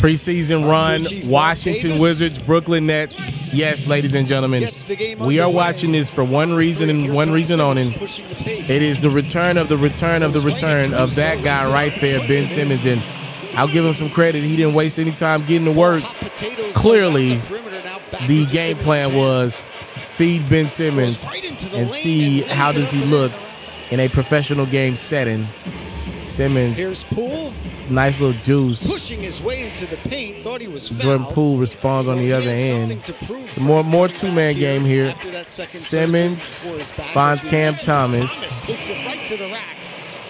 Preseason run, Washington Wizards, Brooklyn Nets. Yes, ladies and gentlemen, we are watching this for one reason and one reason only. It is the return of that guy right there, Ben Simmons. And I'll give him some credit. He didn't waste any time getting to work. Clearly, the game plan was feed Ben Simmons and see how does he look in a professional game setting. Simmons, here's Poole. Nice little deuce. Pushing his way into the paint, thought he was fouled. Jordan Poole responds on the other end. It's a more two-man game here. Simmons finds Cam Thomas.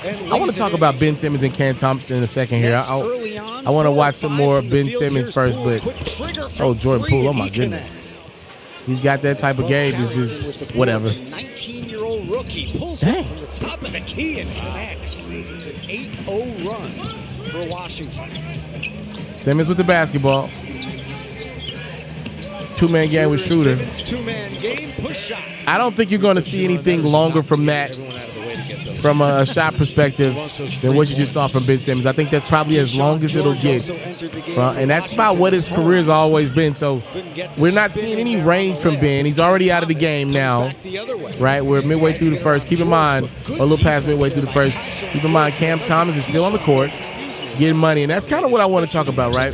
I want to talk about Ben Simmons and Cam Thomas in a second here. I want to watch some more Ben Simmons first, but Jordan Poole, oh my goodness. He's got that type of game. It's just whatever. 19-year-old rookie pulls it from the top of the key and connects. It's an 8-0 run for Washington. Simmons with the basketball. Two-man game with Schroeder. Two-man game, push shot. I don't think you're going to see anything longer from that, from a shot perspective, than what you just saw from Ben Simmons. I think that's probably as long as it'll get. And that's about what his career's always been. So we're not seeing any range from Ben. He's already out of the game now, right? We're midway through the first. Keep in mind, or a little past midway through the first. Keep in mind, Cam Thomas is still on the court getting money. And that's kind of what I want to talk about, right?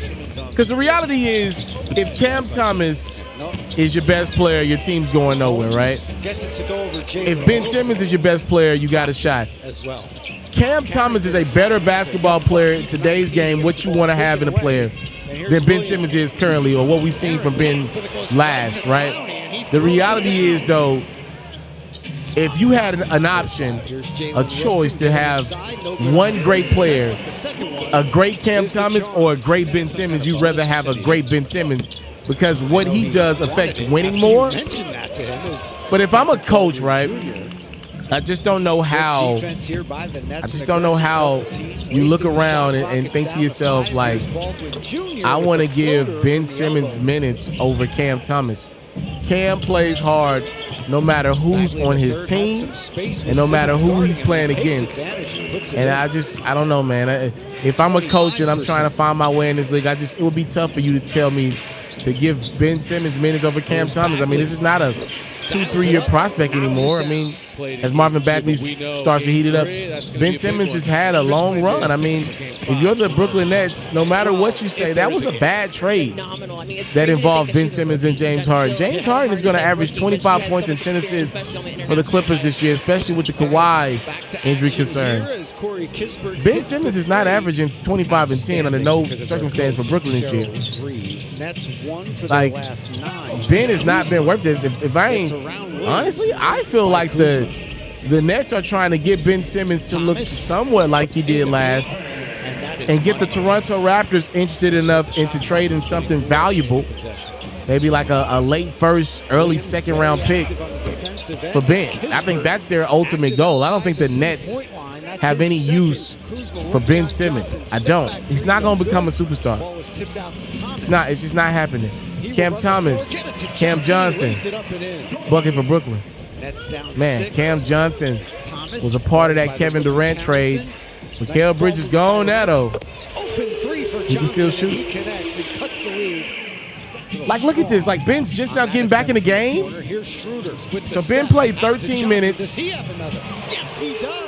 Because the reality is, if Cam Thomas is your best player, your team's going nowhere, right? If Ben Simmons is your best player, you got a shot. Cam Thomas is a better basketball player in today's game, what you want to have in a player, than Ben Simmons is currently, or what we've seen from Ben last, right? The reality is, though, if you had an option, a choice to have one great player, a great Cam Thomas or a great Ben Simmons, you'd rather have a great Ben Simmons because what he does affects winning more. But if I'm a coach, right, I just don't know how. I just don't know how you look around and think to yourself, like, I want to give Ben Simmons minutes over Cam Thomas. Cam plays hard no matter who's on his team and no matter who he's playing against. And I don't know, man. If I'm a coach and I'm trying to find my way in this league, it would be tough for you to tell me to give Ben Simmons minutes over Cam Thomas. I mean, this is not a 2-3 year prospect anymore. I mean, as Marvin Bagley starts to heat it up, Ben Simmons has had a long run. I mean, if you're the Brooklyn Nets, no matter what you say, that was a bad trade that involved Ben Simmons and James Harden. James Harden is going to average 25 points and 10 assists for the Clippers this year, especially with the Kawhi injury concerns. Ben Simmons is not averaging 25 and 10 under no circumstance for Brooklyn this year. Like, Ben has not been worth it. If I ain't, honestly, I feel like the Nets are trying to get Ben Simmons to look somewhat like he did last and get the Toronto Raptors interested enough into trading something valuable, maybe like a late first, early second round pick for Ben. I think that's their ultimate goal. I don't think the Nets have any use for Ben Simmons. I don't. He's not going to become a superstar. It's just not happening. Cam Thomas, Cam Johnson, bucket for Brooklyn. Man, Cam Johnson was a part of that Kevin Durant trade. Mikal Bridges gone now, though. He can still shoot. Like, look at this. Like, Ben's just now getting back in the game. So Ben played 13 minutes. Yes, he does.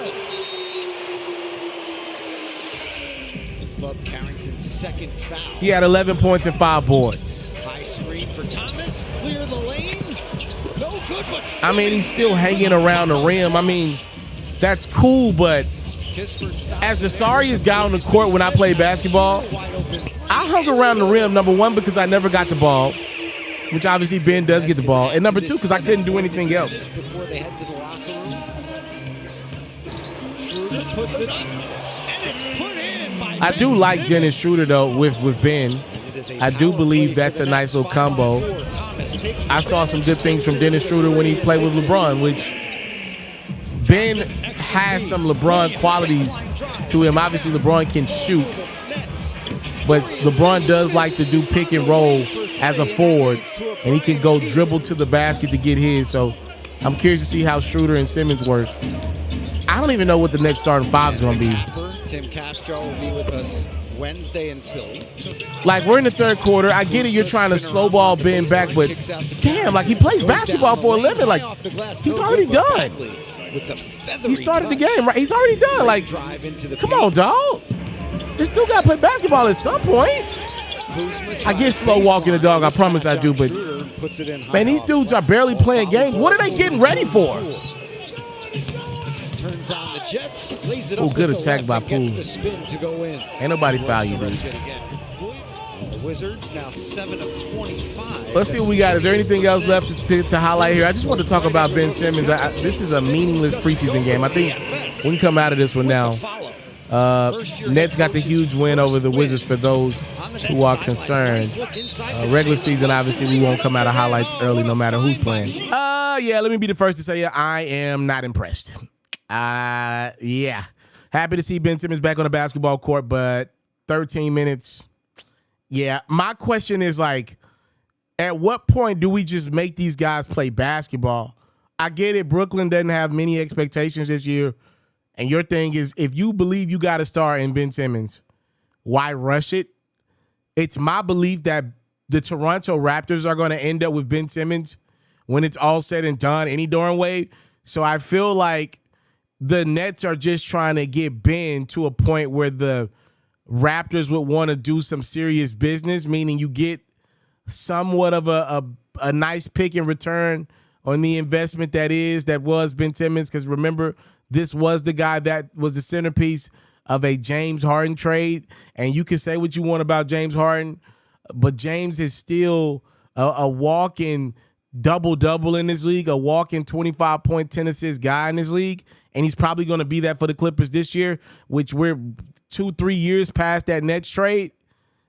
Carrington's second foul. He had 11 points and 5 boards. High screen for Thomas. Clear the lane. No good, but I mean, he's still hanging around the rim. I mean, that's cool, but as the sorriest guy on the court when I play basketball, I hung around the rim, number one, because I never got the ball, which obviously Ben does get the ball, and number two, because I couldn't do anything else. Before they head to the locker room. Schroeder puts it up, and it's put in by I do like Dennis Schroeder, though, with Ben. I do believe that's a nice little combo. I saw some good things from Dennis Schroeder when he played with LeBron, which Ben has some LeBron qualities to him. Obviously, LeBron can shoot, but LeBron does like to do pick and roll as a forward, and he can go dribble to the basket to get his. So I'm curious to see how Schroeder and Simmons work. I don't even know what the next starting five is going to be. Tim Castro will be with us Wednesday in Philly. Like, we're in the third quarter. I get it. You're trying to slow ball Ben back, but damn, like, he plays basketball for a living. Like, he's already done. He started the game, right? He's already done. Like, come on, dog. This dude got to play basketball at some point. I get slow walking the dog. I promise I do. But, man, these dudes are barely playing games. What are they getting ready for? Turns on the Jets, lays it Oh, up good with the attack by left and Poole. gets the spin to go in. Ain't nobody foul you, dude. And the Wizards now 7 of 25. Let's see what we got. Is there anything else left to highlight here? I just want to talk about Ben Simmons. This is a meaningless preseason game. I think we can come out of this one now. Nets got the huge win over the Wizards for those who are concerned. Regular season, obviously, we won't come out of highlights early no matter who's playing. Yeah, let me be the first to say I am not impressed. Yeah. Happy to see Ben Simmons back on the basketball court, but 13 minutes. Yeah. My question is, like, at what point do we just make these guys play basketball? I get it. Brooklyn doesn't have many expectations this year. And your thing is, if you believe you got a star in Ben Simmons, why rush it? It's my belief that the Toronto Raptors are going to end up with Ben Simmons when it's all said and done any darn way. So I feel like the Nets are just trying to get Ben to a point where the Raptors would want to do some serious business, meaning you get somewhat of a nice pick in return on the investment that was Ben Simmons. Because remember, this was the guy that was the centerpiece of a James Harden trade. And you can say what you want about James Harden, but James is still a walk-in double-double in this league, a walk-in 25-point, 10-assist guy in this league. And he's probably going to be that for the Clippers this year, which we're 2-3 years past that Nets trade.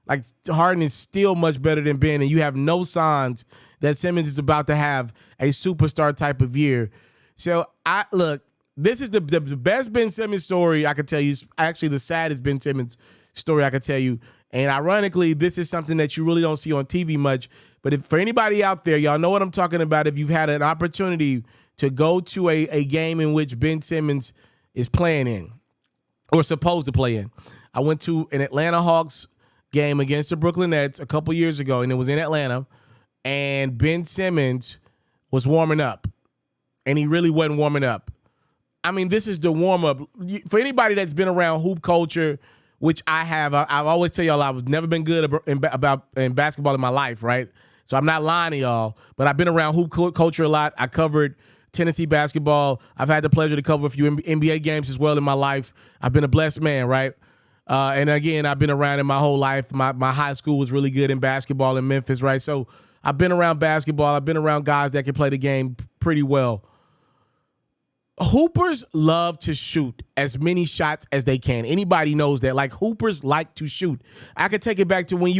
Like, Harden is still much better than Ben, and you have no signs that Simmons is about to have a superstar type of year. So, look, this is the best Ben Simmons story I could tell you. It's actually the saddest Ben Simmons story I could tell you. And ironically, this is something that you really don't see on TV much. But for anybody out there, y'all know what I'm talking about. If you've had an opportunity to go to a game in which Ben Simmons is playing in or supposed to play in. I went to an Atlanta Hawks game against the Brooklyn Nets a couple years ago, and it was in Atlanta, and Ben Simmons was warming up, and he really wasn't warming up. I mean, this is the warm-up. For anybody that's been around hoop culture, which I have, I've always tell y'all I've never been good in basketball in my life, right? So I'm not lying to y'all, but I've been around hoop culture a lot. I covered Tennessee basketball. I've had the pleasure to cover a few NBA games as well in my life. I've been a blessed man, right? And again, I've been around it my whole life. My high school was really good in basketball in Memphis, right? So I've been around basketball. I've been around guys that can play the game pretty well. Hoopers love to shoot as many shots as they can. Anybody knows that. Like, hoopers like to shoot. I could take it back to when we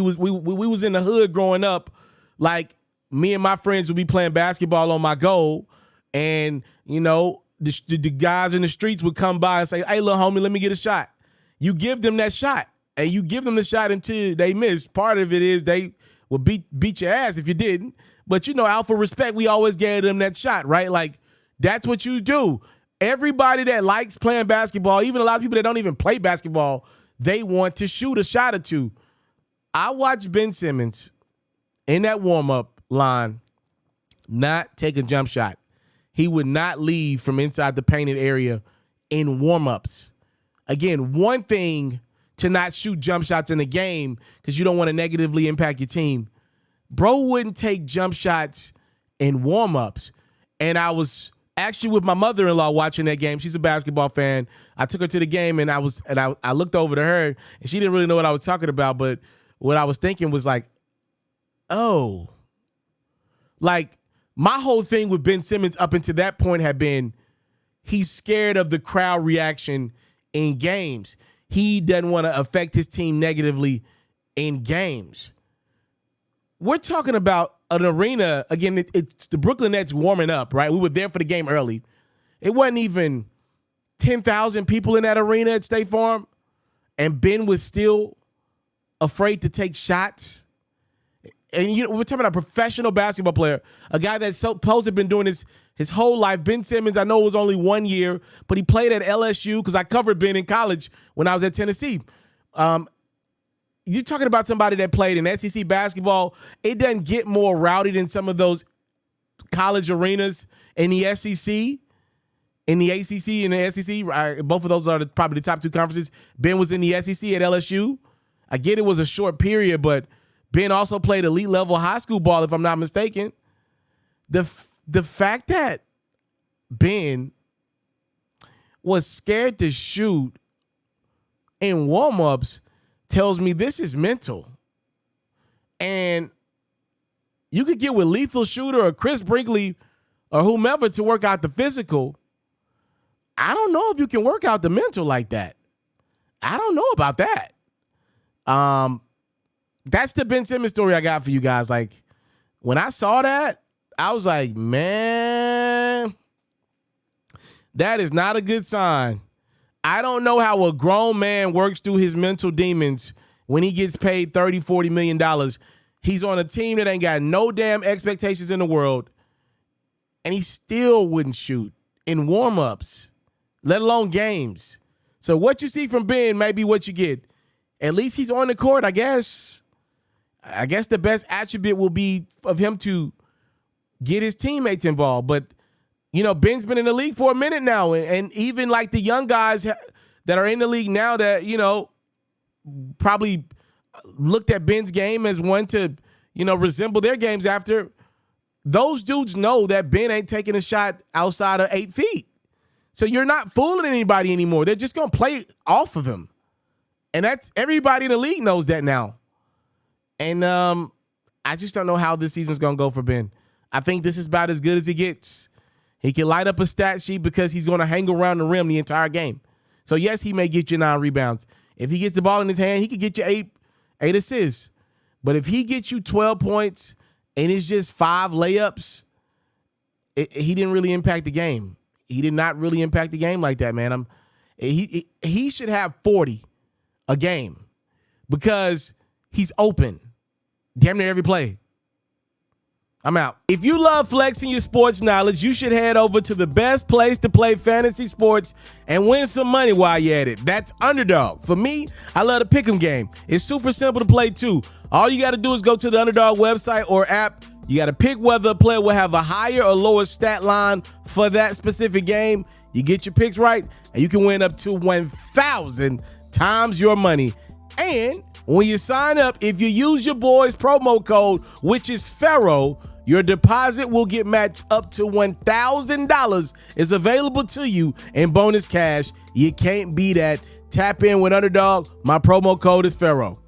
was in the hood growing up. Like, me and my friends would be playing basketball on my goal, and, you know, the guys in the streets would come by and say, "Hey, little homie, let me get a shot." You give them that shot, and you give them the shot until they miss. Part of it is they will beat your ass if you didn't. But, you know, out for respect, we always gave them that shot, right? Like, that's what you do. Everybody that likes playing basketball, even a lot of people that don't even play basketball, they want to shoot a shot or two. I watched Ben Simmons in that warm-up line not take a jump shot. He would not leave from inside the painted area in warm-ups. Again, one thing to not shoot jump shots in the game because you don't want to negatively impact your team. Bro wouldn't take jump shots in warm-ups. And I was actually with my mother-in-law watching that game. She's a basketball fan. I took her to the game, and I looked over to her, and she didn't really know what I was talking about. But what I was thinking was like, oh, like, my whole thing with Ben Simmons up until that point had been he's scared of the crowd reaction in games. He doesn't want to affect his team negatively in games. We're talking about an arena. Again, it's the Brooklyn Nets warming up, right? We were there for the game early. It wasn't even 10,000 people in that arena at State Farm, and Ben was still afraid to take shots. And, you know, we're talking about a professional basketball player, a guy that's supposed to have been doing this his whole life. Ben Simmons, I know it was only 1 year, but he played at LSU because I covered Ben in college when I was at Tennessee. you're talking about somebody that played in SEC basketball. It doesn't get more rowdy than some of those college arenas in the SEC, in the ACC, and the SEC. Both of those are probably the top two conferences. Ben was in the SEC at LSU. I get it was a short period, but Ben also played elite level high school ball, if I'm not mistaken. The fact that Ben was scared to shoot in warm-ups tells me this is mental. And you could get with Lethal Shooter or Chris Brinkley or whomever to work out the physical. I don't know if you can work out the mental like that. I don't know about that. That's the Ben Simmons story I got for you guys. Like, when I saw that, I was like, man, that is not a good sign. I don't know how a grown man works through his mental demons when he gets paid $30, $40 million. He's on a team that ain't got no damn expectations in the world, and he still wouldn't shoot in warm-ups, let alone games. So what you see from Ben may be what you get. At least he's on the court, I guess. I guess the best attribute will be of him to get his teammates involved. But, you know, Ben's been in the league for a minute now. And even like the young guys that are in the league now that, you know, probably looked at Ben's game as one to, you know, resemble their games after, those dudes know that Ben ain't taking a shot outside of 8 feet. So you're not fooling anybody anymore. They're just going to play off of him. And that's everybody in the league knows that now. And I just don't know how this season's going to go for Ben. I think this is about as good as he gets. He can light up a stat sheet because he's going to hang around the rim the entire game. So, yes, he may get you 9 rebounds. If he gets the ball in his hand, he could get you 8 assists. But if he gets you 12 points and it's just 5 layups, he didn't really impact the game. He did not really impact the game like that, man. He should have 40 a game because he's open damn near every play. I'm out. If you love flexing your sports knowledge, you should head over to the best place to play fantasy sports and win some money while you're at it. That's Underdog. For me, I love the pick'em game. It's super simple to play too. All you got to do is go to the Underdog website or app. You got to pick whether a player will have a higher or lower stat line for that specific game. You get your picks right, and you can win up to 1,000 times your money. And when you sign up, if you use your boy's promo code, which is Ferro, your deposit will get matched up to $1,000 is available to you in bonus cash. You can't beat that. Tap in with Underdog. My promo code is Ferro.